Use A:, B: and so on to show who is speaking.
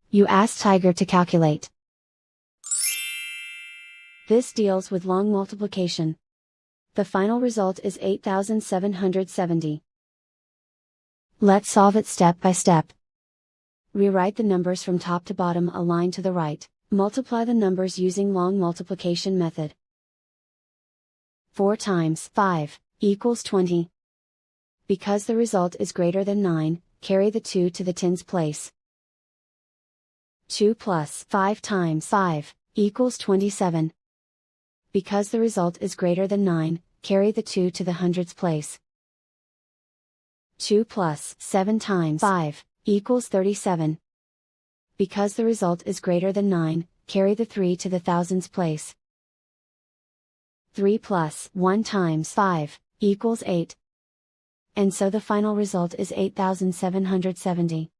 A: You ask Tiger to calculate. This deals with long multiplication. The final result is 8,770. Let's solve it step by step. Rewrite the numbers from top to bottom a line to the right, multiply the numbers using long multiplication method. 4 times 5 equals 20. Because the result is greater than 9, carry the 2 to the tens place. 2 plus 5 times 5 equals 27. Because the result is greater than 9, carry the 2 to the hundreds place. 2 plus 7 times 5 equals 37. Because the result is greater than 9, carry the 3 to the thousands place. 3 plus 1 times 5 equals 8. And so the final result is 8,770.